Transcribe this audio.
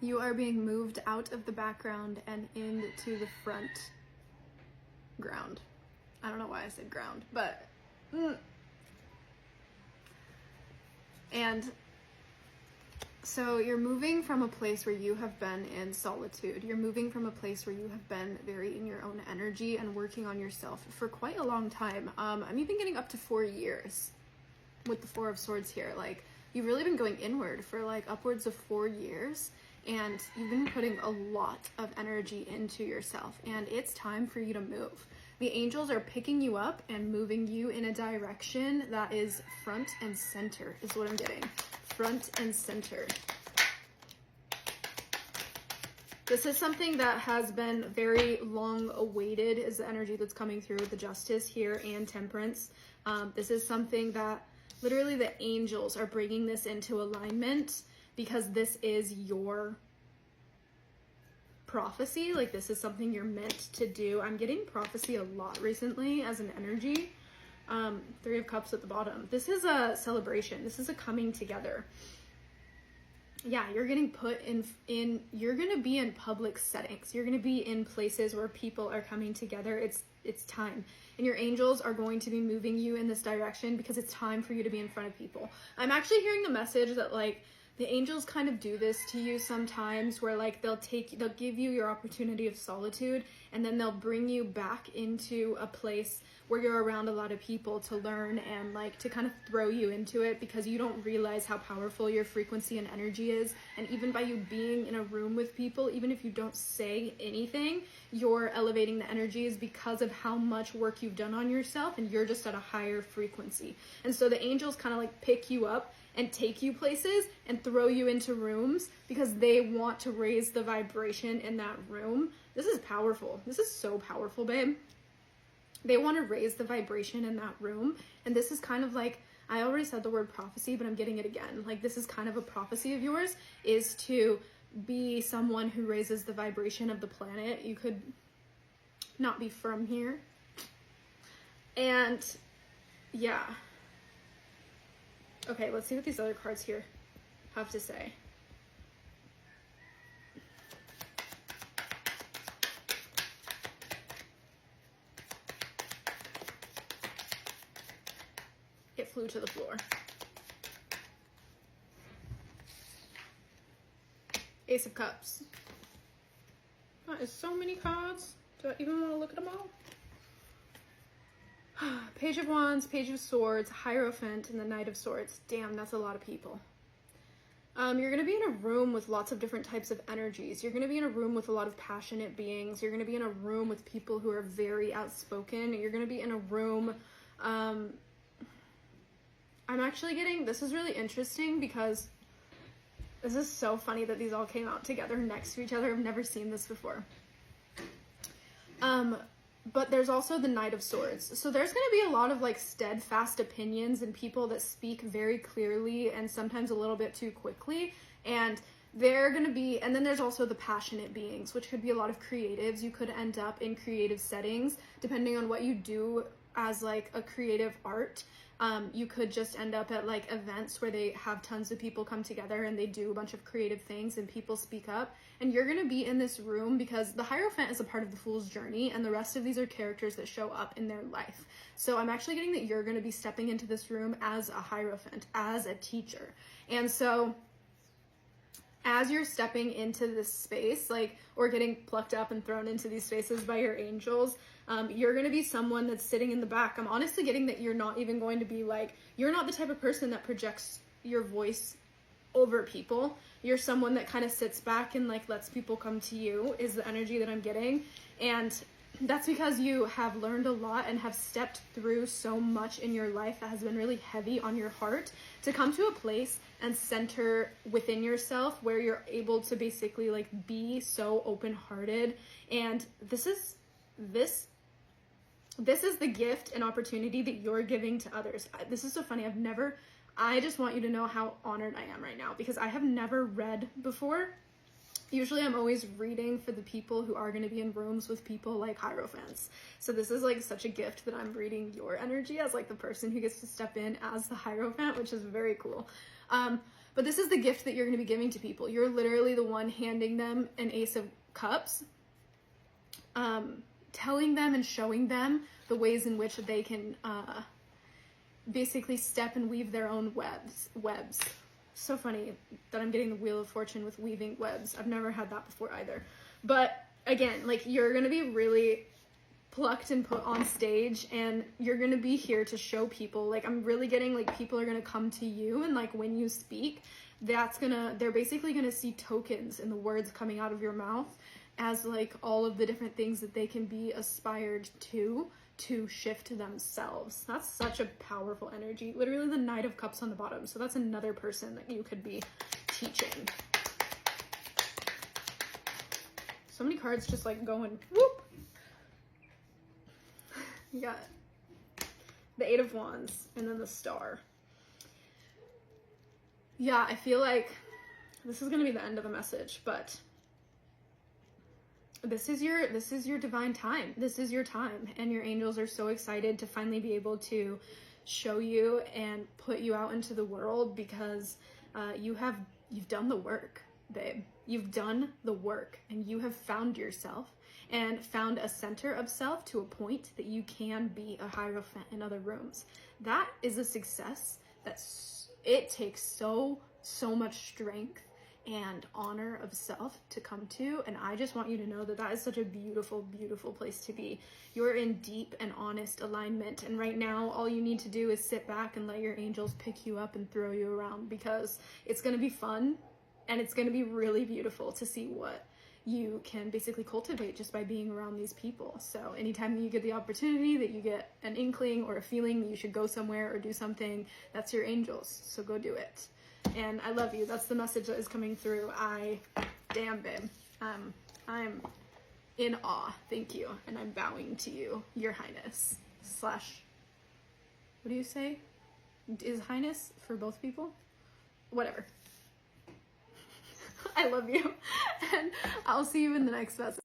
You are being moved out of the background and into the front ground. I don't know why I said ground, but and so you're moving from a place where you have been in solitude. You're moving from a place where you have been very in your own energy and working on yourself for quite a long time. I'm even getting up to 4 years with the Four of Swords here. Like, you've really been going inward for like upwards of 4 years, and you've been putting a lot of energy into yourself, and it's time for you to move. The angels are picking you up and moving you in a direction that is front and center, is what I'm getting. Front and center. This is something that has been very long awaited, is the energy that's coming through with the Justice here and Temperance. This is something that literally the angels are bringing this into alignment, because this is your prophecy. Like, this is something you're meant to do. I'm getting prophecy a lot recently as an energy. Three of Cups at the bottom. This is a celebration. This is a coming together. Yeah, you're getting put in you're going to be in public settings. You're going to be in places where people are coming together. It's time. And your angels are going to be moving you in this direction because it's time for you to be in front of people. I'm actually hearing the message that, like, the angels kind of do this to you sometimes, where like they'll give you your opportunity of solitude, and then they'll bring you back into a place where you're around a lot of people to learn, and like to kind of throw you into it, because you don't realize how powerful your frequency and energy is. And even by you being in a room with people, even if you don't say anything, you're elevating the energies because of how much work you've done on yourself, and you're just at a higher frequency. And so the angels kind of like pick you up and take you places and throw you into rooms because they want to raise the vibration in that room. This is powerful. This is so powerful, babe. They want to raise the vibration in that room. And this is kind of like, I already said the word prophecy, but I'm getting it again. Like, this is kind of a prophecy of yours, is to be someone who raises the vibration of the planet. You could not be from here. And yeah. Okay, let's see what these other cards here have to say. It flew to the floor. Ace of Cups. That is so many cards. Do I even want to look at them all? Page of Wands, Page of Swords, Hierophant, and the Knight of Swords. Damn, that's a lot of people. You're going to be in a room with lots of different types of energies. You're going to be in a room with a lot of passionate beings. You're going to be in a room with people who are very outspoken. You're going to be in a room... I'm actually getting... This is really interesting because this is so funny that these all came out together next to each other. I've never seen this before. But there's also the Knight of Swords. So there's going to be a lot of like steadfast opinions and people that speak very clearly and sometimes a little bit too quickly. And they're going to be, and then there's also the passionate beings, which could be a lot of creatives. You could end up in creative settings depending on what you do as like a creative art. You could just end up at like events where they have tons of people come together and they do a bunch of creative things and people speak up. And you're going to be in this room because the Hierophant is a part of the Fool's journey, and the rest of these are characters that show up in their life. So I'm actually getting that you're going to be stepping into this room as a Hierophant, as a teacher. And so as you're stepping into this space, like, or getting plucked up and thrown into these spaces by your angels, you're going to be someone that's sitting in the back. I'm honestly getting that you're not even going to be like, you're not the type of person that projects your voice over people. You're someone that kind of sits back and like lets people come to you, is the energy that I'm getting. And that's because you have learned a lot and have stepped through so much in your life that has been really heavy on your heart, to come to a place and center within yourself where you're able to basically like be so open-hearted. And this is the gift and opportunity that you're giving to others. This is so funny. I just want you to know how honored I am right now, because I have never read before. Usually I'm always reading for the people who are going to be in rooms with people like Hierophants. So this is like such a gift that I'm reading your energy as like the person who gets to step in as the Hierophant, which is very cool. But this is the gift that you're going to be giving to people. You're literally the one handing them an Ace of Cups, telling them and showing them the ways in which they can basically step and weave their own webs. So funny that I'm getting the Wheel of Fortune with weaving webs. I've never had that before either. But again, like, you're going to be really plucked and put on stage, and you're going to be here to show people. Like, I'm really getting, like, people are going to come to you, and like when you speak, they're basically going to see tokens in the words coming out of your mouth as like all of the different things that they can be aspired to shift themselves. That's such a powerful energy. Literally the Knight of Cups on the bottom. So that's another person that you could be teaching. So many cards just like going whoop. You got the Eight of Wands and then the Star. Yeah, I feel like this is going to be the end of the message, but this is your divine time. This is your time, and your angels are so excited to finally be able to show you and put you out into the world, because you've done the work, babe. You've done the work, and you have found yourself and found a center of self to a point that you can be a Hierophant in other rooms. That is a success. It takes so much strength and honor of self to come to, and I just want you to know that that is such a beautiful, beautiful place to be. You're in deep and honest alignment, and right now all you need to do is sit back and let your angels pick you up and throw you around, because it's going to be fun, and it's going to be really beautiful to see what you can basically cultivate just by being around these people. So anytime that you get the opportunity, that you get an inkling or a feeling that you should go somewhere or do something, that's your angels, so go do it. And I love you. That's the message that is coming through. Damn, babe. I'm in awe. Thank you. And I'm bowing to you, Your Highness. / what do you say? Is Highness for both people? Whatever. I love you. And I'll see you in the next message.